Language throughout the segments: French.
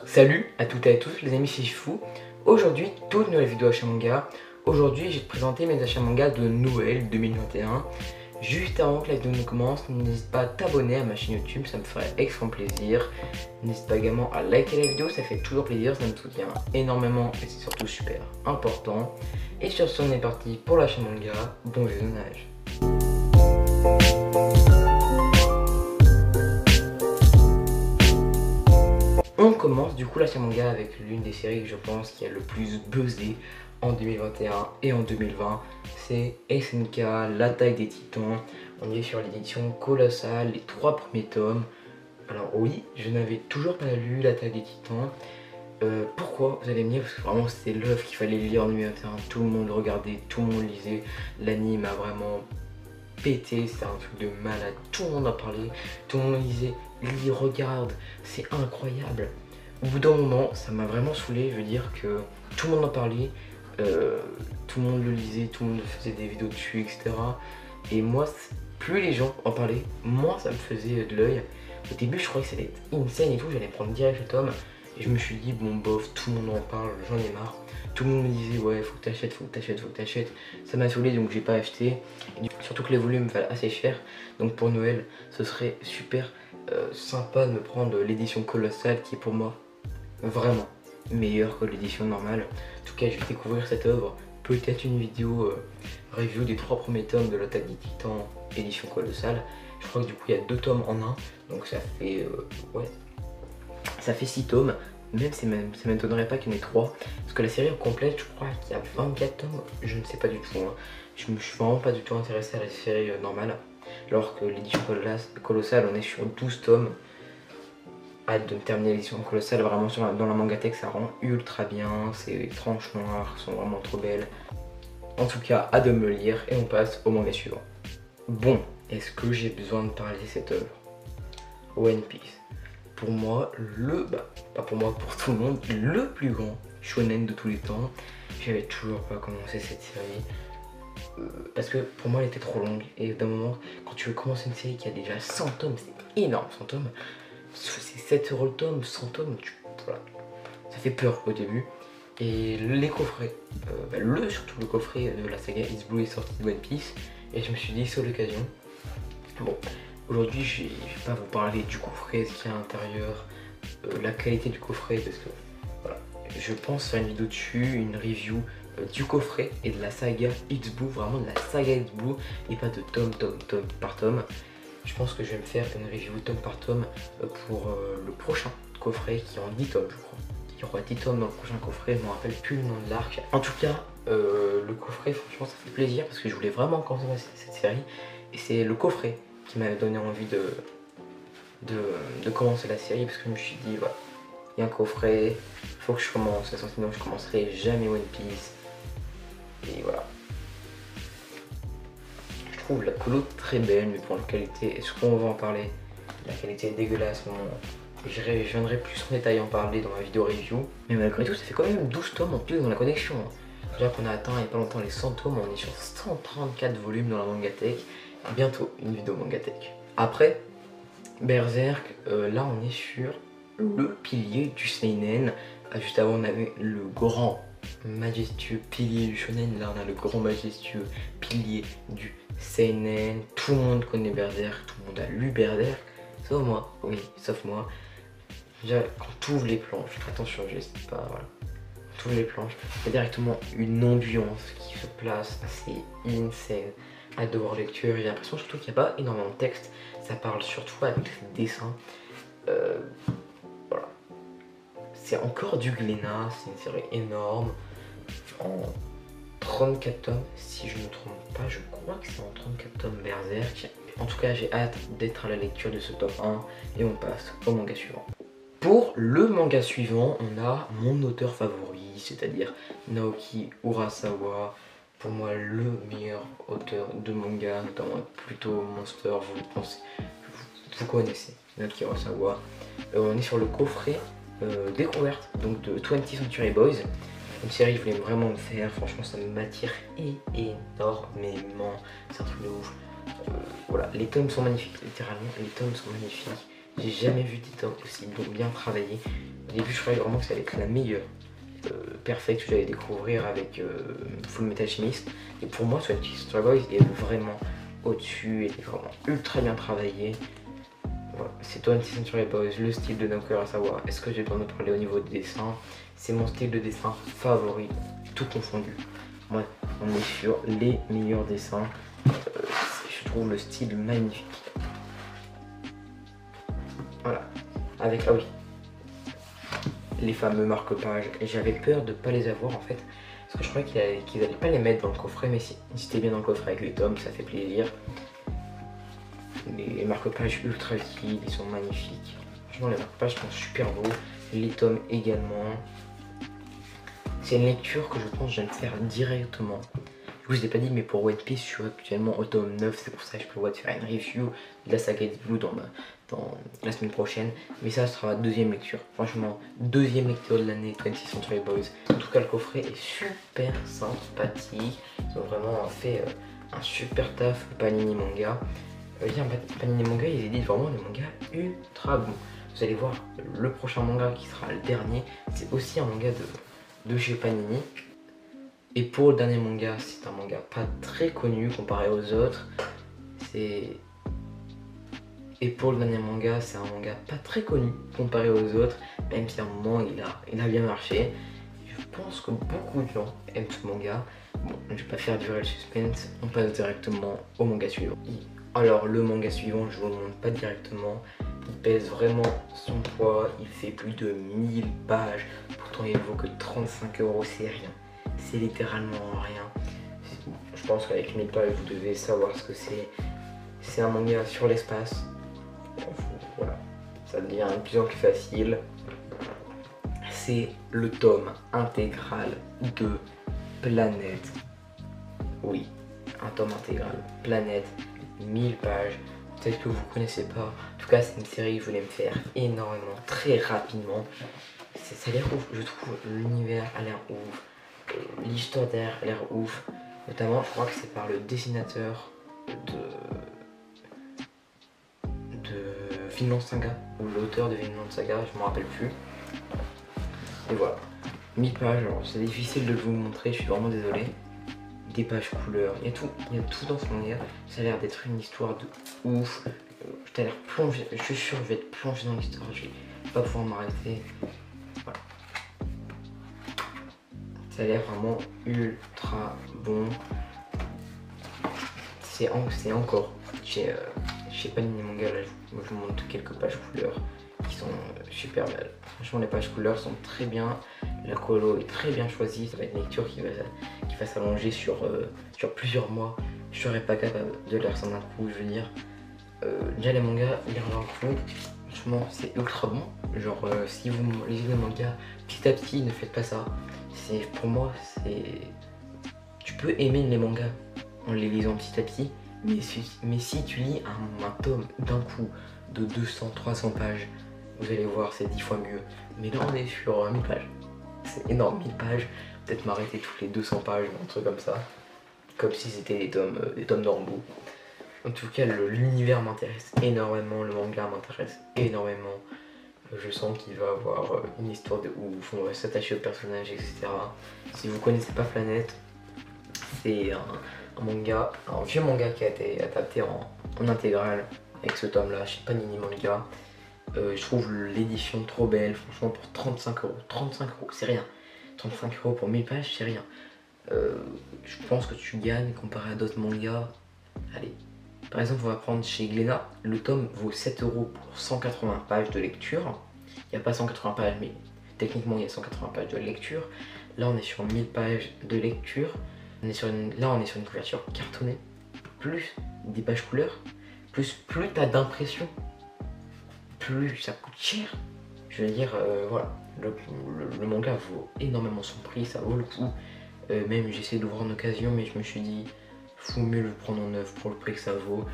Salut à toutes et à tous les amis, c'est Fou. Aujourd'hui, toute nouvelle vidéo achat manga. Aujourd'hui, je vais te présenter mes achats manga de Noël 2021. Juste avant que la vidéo ne commence, n'hésite pas à t'abonner à ma chaîne YouTube, ça me ferait extrêmement plaisir. N'hésite pas également à liker la vidéo, ça fait toujours plaisir, ça me soutient énormément et c'est surtout super important. Et sur ce, on est parti pour l'achat manga. Bon visionnage. On commence du coup l'achat manga avec l'une des séries que je pense qui a le plus buzzé en 2021 et en 2020. C'est SNK, l'attaque des titans. On est sur l'édition colossale, les 3 premiers tomes. Alors oui, je n'avais toujours pas lu l'attaque des titans. Pourquoi vous allez me dire? Parce que vraiment c'était l'œuvre qu'il fallait lire en 2021. Tout le monde le regardait, tout le monde lisait. L'anime a vraiment pété, c'était un truc de malade. Tout le monde en parlait, tout le monde lisait. Lis, regarde, c'est incroyable. Au bout d'un moment, ça m'a vraiment saoulé. Je veux dire que tout le monde en parlait, tout le monde le lisait, tout le monde faisait des vidéos dessus, etc. Et moi, plus les gens en parlaient, moins ça me faisait de l'œil. Au début, je croyais que ça allait être insane et tout, j'allais prendre direct le tome. Et je me suis dit, bon, bof, tout le monde en parle, j'en ai marre. Tout le monde me disait, ouais, faut que t'achètes, faut que t'achètes, faut que t'achètes. Ça m'a saoulé, donc j'ai pas acheté. Surtout que les volumes valent assez cher. Donc pour Noël, ce serait super sympa de me prendre l'édition colossale qui est pour moi vraiment meilleure que l'édition normale. En tout cas, je vais découvrir cette œuvre. Peut-être une vidéo review des 3 premiers tomes de l'attaque des titans édition colossale. Je crois que du coup il y a 2 tomes en un, donc ça fait ouais, ça fait 6 tomes. Même ça m'étonnerait pas qu'il y en ait 3, parce que la série complète, je crois qu'il y a 24 tomes, je ne sais pas du tout, hein. Je me suis vraiment pas du tout intéressé à la série normale, alors que l'édition colossale, on est sur 12 tomes. Hâte de terminer l'édition colossale, vraiment dans la mangatech ça rend ultra bien, ces tranches noires sont vraiment trop belles. En tout cas, hâte de me le lire et on passe au manga suivant. Bon, est-ce que j'ai besoin de parler de cette œuvre? One Piece. Pour moi, pas pour moi, pour tout le monde, le plus grand shonen de tous les temps. J'avais toujours pas commencé cette série. Parce que pour moi elle était trop longue. Et d'un moment, quand tu veux commencer une série qui a déjà 100 tomes, c'est énorme, 100 tomes. C'est 7 € le tome, 100 tomes, voilà. Ça fait peur au début. Et les coffrets, surtout le coffret de la saga It's Blue est sorti de One Piece. Et je me suis dit, c'est l'occasion. Bon, aujourd'hui je vais pas vous parler du coffret, ce qu'il y a à l'intérieur, la qualité du coffret, parce que voilà, je pense faire une vidéo dessus, une review du coffret et de la saga It's Blue, vraiment de la saga It's Blue et pas de tome par tome. Je pense que je vais me faire une review tome par tome pour le prochain coffret qui est en 10 tomes je crois. Il y aura 10 tomes dans le prochain coffret, je ne me rappelle plus le nom de l'arc. En tout cas, le coffret franchement ça fait plaisir parce que je voulais vraiment commencer cette série. Et c'est le coffret qui m'avait donné envie de commencer la série parce que je me suis dit voilà, il y a un coffret, il faut que je commence, sinon je commencerai jamais One Piece. Et voilà. Je trouve la colo très belle, mais pour la qualité, est-ce qu'on va en parler? La qualité est dégueulasse, je viendrai plus en détail en parler dans ma vidéo review. Mais malgré tout, ça fait quand même 12 tomes en plus dans la collection. Déjà qu'on a atteint il n'y a pas longtemps les 100 tomes, on est sur 134 volumes dans la mangatech. Bientôt une vidéo mangatech. Après, Berserk, là on est sur le pilier du seinen. Juste avant on avait le grand majestueux pilier du shonen, là on a le grand majestueux pilier du seinen. Tout le monde connaît Berserk, tout le monde a lu Berserk, sauf moi, oui, sauf moi. Déjà quand tu ouvres les planches, attention je sais pas, voilà. Quand tu ouvres les planches, il y a directement une ambiance qui se place assez insane. Hâte de voir lecture, j'ai l'impression surtout qu'il n'y a pas énormément de texte, ça parle surtout avec les dessins. Voilà. C'est encore du Glénat, c'est une série énorme, en 34 tomes, si je ne me trompe pas, je crois que c'est en 34 tomes Berserk. En tout cas, j'ai hâte d'être à la lecture de ce top 1 et on passe au manga suivant. Pour le manga suivant, on a mon auteur favori, c'est-à-dire Naoki Urasawa. Pour moi, le meilleur auteur de manga, notamment plutôt Monster, vous connaissez, Naoki Urasawa. On est sur le coffret découverte donc de 20th Century Boys. Une série que je voulais vraiment me faire, franchement ça m'attire énormément, c'est un truc de ouf. Voilà, les tomes sont magnifiques, littéralement, les tomes sont magnifiques. J'ai jamais vu des tomes aussi bien travaillés. Au début, je croyais vraiment que ça allait être la meilleure. Perfect que j'allais découvrir avec Full Metal Alchemist. Et pour moi, 20th Century Boys est vraiment au-dessus, il est vraiment ultra bien travaillé. Voilà, c'est 20th Century Boys, le style de Naoki Urasawa. Est-ce que j'ai besoin de parler au niveau du dessin? C'est mon style de dessin favori, tout confondu. Ouais, on est sur les meilleurs dessins. Je trouve le style magnifique. Voilà, avec, ah oui, les fameux marque-pages. Et j'avais peur de ne pas les avoir en fait. Parce que je croyais qu'ils allaient pas les mettre dans le coffret. Mais si c'était bien dans le coffret avec les tomes, ça fait plaisir. Les marque-pages ultra liquides, ils sont magnifiques. Franchement, les marque-pages sont super beaux. Les tomes également. C'est une lecture que je pense que je viens de faire directement. Du coup, je ne l'ai pas dit, mais pour One Piece, je suis actuellement au tome 9. C'est pour ça que je prévois de faire une review de la saga de Blue dans la semaine prochaine. Mais ça sera ma deuxième lecture. Franchement, deuxième lecture de l'année 20th Century Boys. En tout cas, le coffret est super sympathique. Ils ont vraiment fait un super taf, le Panini Manga. Panini Manga, ils éditent vraiment des mangas ultra bons. Vous allez voir, le prochain manga qui sera le dernier, c'est aussi un manga de chez Panini. Et pour le dernier manga, c'est un manga pas très connu comparé aux autres. Et pour le dernier manga, c'est un manga pas très connu comparé aux autres, même si à un moment il a bien marché. Je pense que beaucoup de gens aiment ce manga. Bon, je vais pas faire durer le suspense, on passe directement au manga suivant. Alors le manga suivant, je vous le montre pas directement. Il pèse vraiment son poids, il fait plus de 1000 pages. Pourtant il vaut que 35 €, c'est rien. C'est littéralement rien. Je pense qu'avec 1000 pages, vous devez savoir ce que c'est. C'est un manga sur l'espace. Voilà, ça devient de plus en plus facile. C'est le tome intégral de Planète. Oui, un tome intégral. Planète, 1000 pages. Peut-être que vous ne connaissez pas. En tout cas, c'est une série que je voulais me faire énormément, très rapidement. Ça a l'air ouf. Je trouve l'univers a l'air ouf. L'histoire derrière a l'air ouf. Notamment, je crois que c'est par le dessinateur de Vinland Saga, ou l'auteur de Vinland Saga, je me rappelle plus. Et voilà, 1000 pages, alors c'est difficile de vous montrer, je suis vraiment désolé. Des pages couleurs, il y a tout dans ce manga. Ça a l'air d'être une histoire de ouf. Je suis sûr que je vais être plongé dans l'histoire, je vais pas pouvoir m'arrêter. Voilà. Ça a l'air vraiment ultra bon. C'est encore chez Panini Manga, là je vous montre quelques pages couleurs qui sont super belles. Franchement, les pages couleurs sont très bien, la colo est très bien choisie. Ça va être une lecture qui va s'allonger sur plusieurs mois. Je serais pas capable de lire ça d'un coup, je veux dire. Déjà les mangas, lire d'un coup, franchement c'est ultra bon. Genre si vous lisez les mangas petit à petit, ne faites pas ça. Pour moi, tu peux aimer les mangas en les lisant petit à petit, mais si tu lis un tome d'un coup de 200-300 pages, vous allez voir, c'est 10 fois mieux. Mais là on est sur 1000 pages, c'est énorme, 1000 pages, peut-être m'arrêter toutes les 200 pages, un truc comme ça, comme si c'était des tomes normaux. En tout cas, l'univers m'intéresse énormément, le manga m'intéresse énormément. Je sens qu'il va avoir une histoire de ouf, on va s'attacher au personnage, etc. Si vous connaissez pas Planète, c'est un manga, un vieux manga qui a été adapté en intégrale avec ce tome là chez Panini Manga. Je trouve l'édition trop belle, franchement, pour 35 €. 35 €, c'est rien. 35 € pour 1000 pages, c'est rien. Je pense que tu gagnes comparé à d'autres mangas. Allez. Par exemple, on va prendre chez Glénat, le tome vaut 7 € pour 180 pages de lecture. Il n'y a pas 180 pages, mais techniquement il y a 180 pages de lecture. Là on est sur 1000 pages de lecture. Là on est sur une couverture cartonnée, plus des pages couleurs, plus t'as d'impression, plus ça coûte cher. Je veux dire, voilà, le manga vaut énormément son prix, ça vaut le coup. Même j'ai essayé de l'ouvrir en occasion, mais je me suis dit, faut mieux le prendre en neuf pour le prix que ça vaut.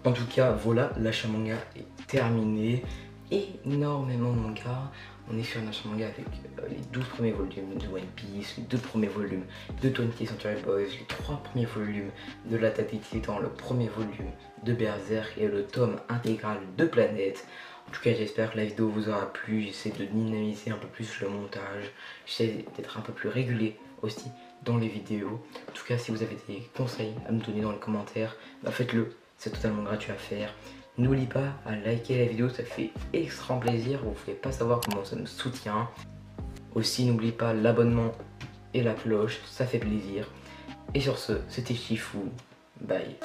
En tout cas, voilà, l'achat manga est terminé. Énormément de mangas. On est sur un achat manga avec les 12 premiers volumes de One Piece, les 2 premiers volumes de 20th Century Boys, les 3 premiers volumes de l'Attaque des Titans, le premier volume de Berserk et le tome intégral de Planète. En tout cas, j'espère que la vidéo vous aura plu. J'essaie de dynamiser un peu plus le montage. J'essaie d'être un peu plus régulier aussi dans les vidéos. En tout cas, si vous avez des conseils à me donner dans les commentaires, bah faites-le. C'est totalement gratuit à faire. N'oubliez pas à liker la vidéo, ça fait extrêmement plaisir. Vous ne pouvez pas savoir comment ça me soutient. Aussi, n'oubliez pas l'abonnement et la cloche, ça fait plaisir. Et sur ce, c'était Chifou. Bye.